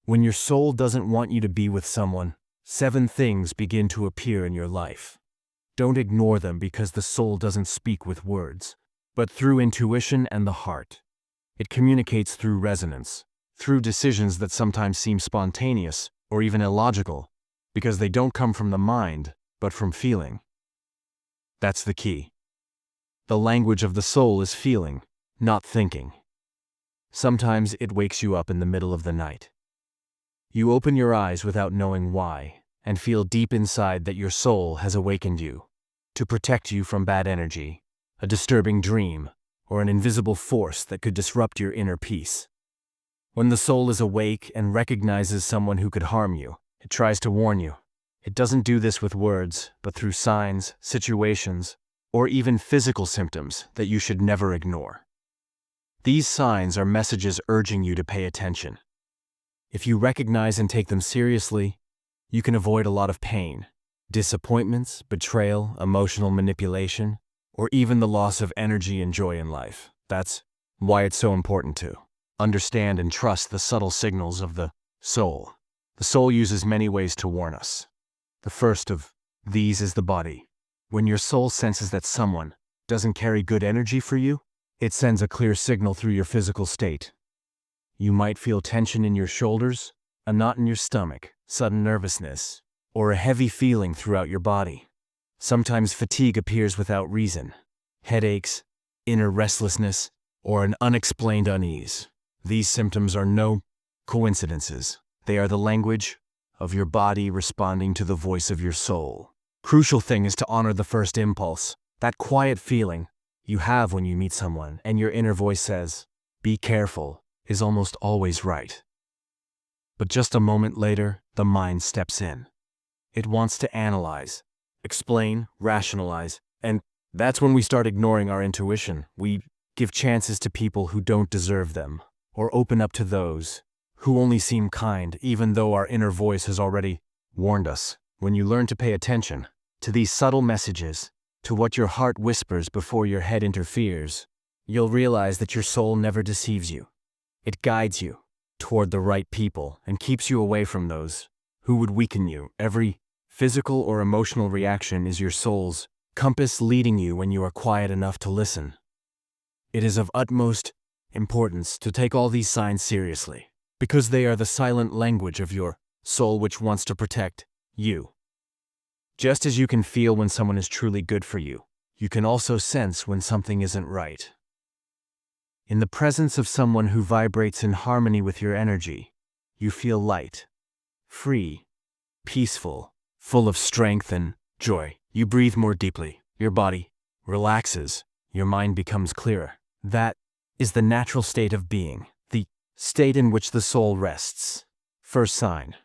When your soul doesn't want you to be with someone, 7 things begin to appear in your life. Don't ignore them because the soul doesn't speak with words, but through intuition and the heart. It communicates through resonance, through decisions that sometimes seem spontaneous or even illogical, because they don't come from the mind, but from feeling. That's the key. The language of the soul is feeling, not thinking. Sometimes it wakes you up in the middle of the night. You open your eyes without knowing why, and feel deep inside that your soul has awakened you, to protect you from bad energy, a disturbing dream, or an invisible force that could disrupt your inner peace. When the soul is awake and recognizes someone who could harm you, it tries to warn you. It doesn't do this with words, but through signs, situations, or even physical symptoms that you should never ignore. These signs are messages urging you to pay attention. If you recognize and take them seriously, you can avoid a lot of pain, disappointments, betrayal, emotional manipulation, or even the loss of energy and joy in life. That's why it's so important to understand and trust the subtle signals of the soul. The soul uses many ways to warn us. The first of these is the body. When your soul senses that someone doesn't carry good energy for you, it sends a clear signal through your physical state. You might feel tension in your shoulders, a knot in your stomach, sudden nervousness, or a heavy feeling throughout your body. Sometimes fatigue appears without reason, headaches, inner restlessness, or an unexplained unease. These symptoms are no coincidences. They are the language of your body responding to the voice of your soul. Crucial thing is to honor the first impulse, that quiet feeling you have when you meet someone and your inner voice says, "Be careful," is almost always right. But just a moment later, the mind steps in. It wants to analyze, explain, rationalize, and that's when we start ignoring our intuition. We give chances to people who don't deserve them, or open up to those who only seem kind, even though our inner voice has already warned us. When you learn to pay attention to these subtle messages, to what your heart whispers before your head interferes, you'll realize that your soul never deceives you. It guides you toward the right people and keeps you away from those who would weaken you. Every physical or emotional reaction is your soul's compass leading you when you are quiet enough to listen. It is of utmost importance to take all these signs seriously, because they are the silent language of your soul which wants to protect you. Just as you can feel when someone is truly good for you, you can also sense when something isn't right. In the presence of someone who vibrates in harmony with your energy, you feel light, free, peaceful, full of strength and joy. You breathe more deeply, your body relaxes, your mind becomes clearer. That is the natural state of being, the state in which the soul rests. First sign.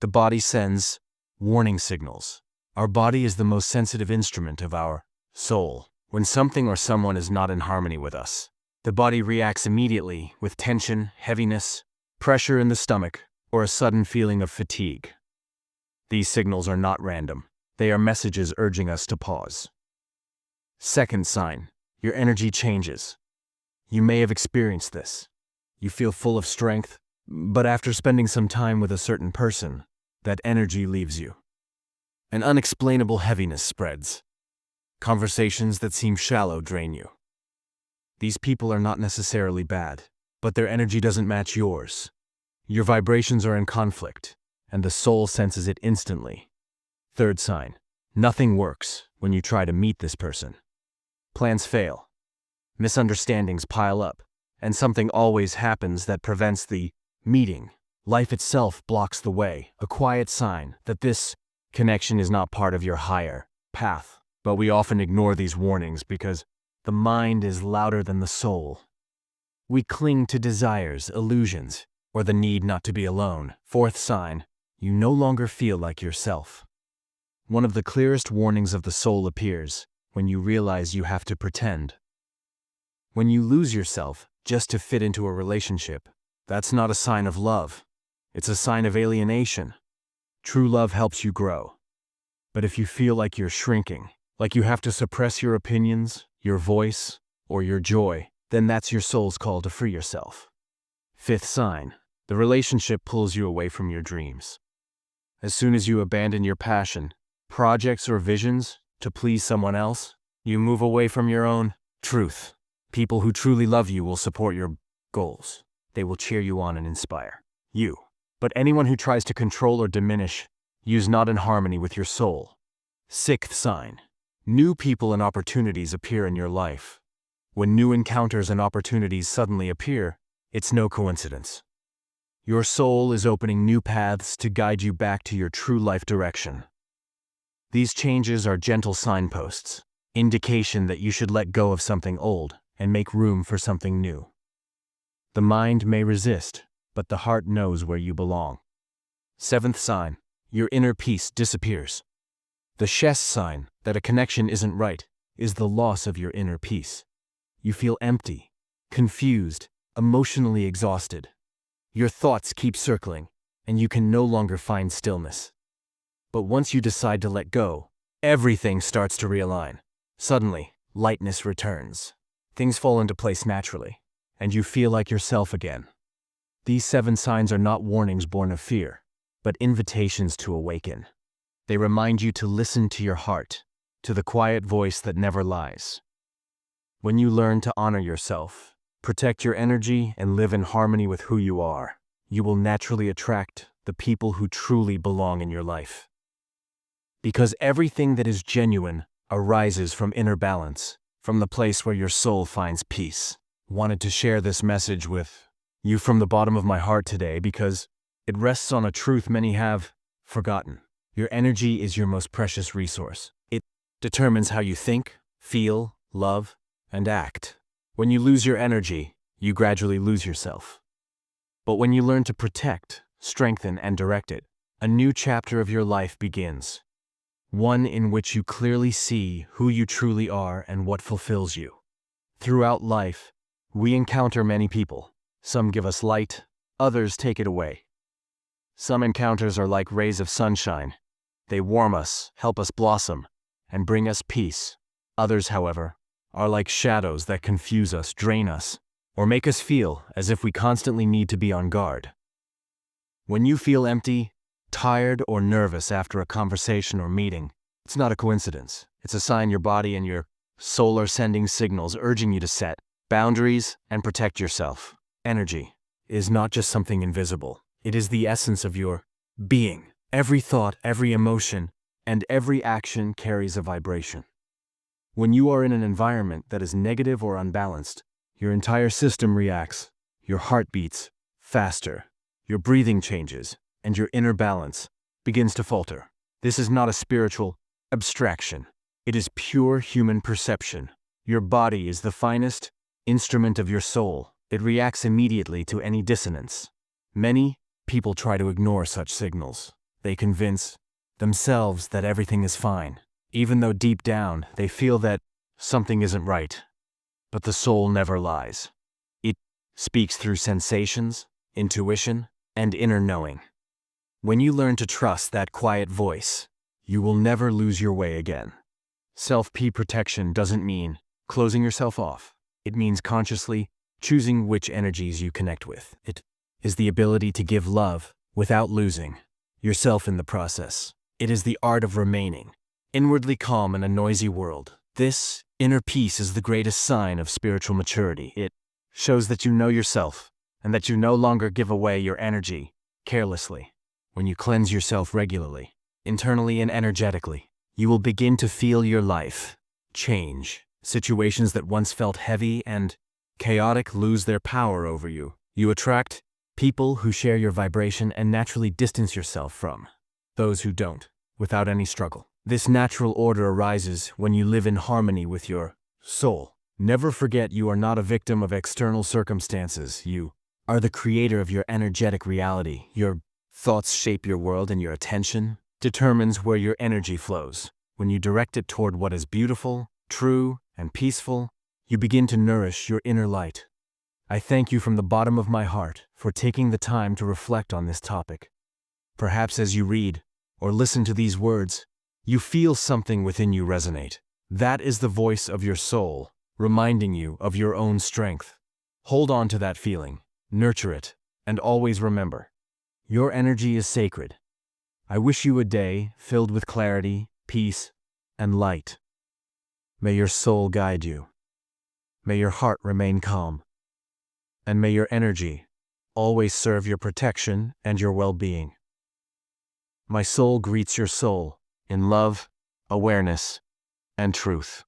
The body sends warning signals. Our body is the most sensitive instrument of our soul. When something or someone is not in harmony with us, the body reacts immediately with tension, heaviness, pressure in the stomach, or a sudden feeling of fatigue. These signals are not random. They are messages urging us to pause. Second sign, your energy changes. You may have experienced this. You feel full of strength, but after spending some time with a certain person, that energy leaves you. An unexplainable heaviness spreads. Conversations that seem shallow drain you. These people are not necessarily bad, but their energy doesn't match yours. Your vibrations are in conflict, and the soul senses it instantly. Third sign, nothing works when you try to meet this person. Plans fail. Misunderstandings pile up, and something always happens that prevents the meeting. Life itself blocks the way, a quiet sign that this connection is not part of your higher path. But we often ignore these warnings because the mind is louder than the soul. We cling to desires, illusions, or the need not to be alone. Fourth sign, you no longer feel like yourself. One of the clearest warnings of the soul appears when you realize you have to pretend. When you lose yourself just to fit into a relationship, that's not a sign of love. It's a sign of alienation. True love helps you grow. But if you feel like you're shrinking, like you have to suppress your opinions, your voice, or your joy, then that's your soul's call to free yourself. Fifth sign, The relationship pulls you away from your dreams. As soon as you abandon your passion, projects or visions to please someone else, you move away from your own truth. People who truly love you will support your goals. They will cheer you on and inspire you. But anyone who tries to control or diminish you is not in harmony with your soul. Sixth sign. New people and opportunities appear in your life. When new encounters and opportunities suddenly appear, it's no coincidence. Your soul is opening new paths to guide you back to your true life direction. These changes are gentle signposts, indication that you should let go of something old and make room for something new. The mind may resist, but the heart knows where you belong. Seventh sign. Your inner peace disappears. The chess sign that a connection isn't right is the loss of your inner peace. You feel empty, confused, emotionally exhausted. Your thoughts keep circling, and you can no longer find stillness. But once you decide to let go, everything starts to realign. Suddenly, lightness returns. Things fall into place naturally, and you feel like yourself again. These 7 signs are not warnings born of fear, but invitations to awaken. They remind you to listen to your heart, to the quiet voice that never lies. When you learn to honor yourself, protect your energy, and live in harmony with who you are, you will naturally attract the people who truly belong in your life. Because everything that is genuine arises from inner balance, from the place where your soul finds peace. Wanted to share this message with you from the bottom of my heart today because it rests on a truth many have forgotten. Your energy is your most precious resource. It determines how you think, feel, love, and act. When you lose your energy, you gradually lose yourself. But when you learn to protect, strengthen, and direct it, a new chapter of your life begins. One in which you clearly see who you truly are and what fulfills you. Throughout life, we encounter many people. Some give us light, others take it away. Some encounters are like rays of sunshine. They warm us, help us blossom, and bring us peace. Others, however, are like shadows that confuse us, drain us, or make us feel as if we constantly need to be on guard. When you feel empty, tired, or nervous after a conversation or meeting, it's not a coincidence. It's a sign your body and your soul are sending signals urging you to set boundaries and protect yourself. Energy is not just something invisible. It is the essence of your being. Every thought, every emotion, and every action carries a vibration. When you are in an environment that is negative or unbalanced, your entire system reacts. Your heart beats faster, your breathing changes, and your inner balance begins to falter. This is not a spiritual abstraction. It is pure human perception. Your body is the finest instrument of your soul. It reacts immediately to any dissonance. Many people try to ignore such signals. They convince themselves that everything is fine, even though deep down they feel that something isn't right. But the soul never lies. It speaks through sensations, intuition, and inner knowing. When you learn to trust that quiet voice, you will never lose your way again. Self-protection doesn't mean closing yourself off. It means consciously choosing which energies you connect with. It is the ability to give love without losing yourself in the process. It is the art of remaining inwardly calm in a noisy world. This inner peace is the greatest sign of spiritual maturity. It shows that you know yourself and that you no longer give away your energy carelessly. When you cleanse yourself regularly, internally and energetically, you will begin to feel your life change. Situations that once felt heavy and chaotic lose their power over you. You attract people who share your vibration and naturally distance yourself from those who don't, without any struggle. This natural order arises when you live in harmony with your soul. Never forget you are not a victim of external circumstances. You are the creator of your energetic reality. Your thoughts shape your world, and your attention determines where your energy flows. When you direct it toward what is beautiful, true, and peaceful, you begin to nourish your inner light. I thank you from the bottom of my heart for taking the time to reflect on this topic. Perhaps as you read or listen to these words, you feel something within you resonate. That is the voice of your soul, reminding you of your own strength. Hold on to that feeling, nurture it, And always remember, your energy is sacred. I wish you a day filled with clarity, peace, and light. May your soul guide you. May your heart remain calm. And may your energy always serve your protection and your well-being. My soul greets your soul in love, awareness, and truth.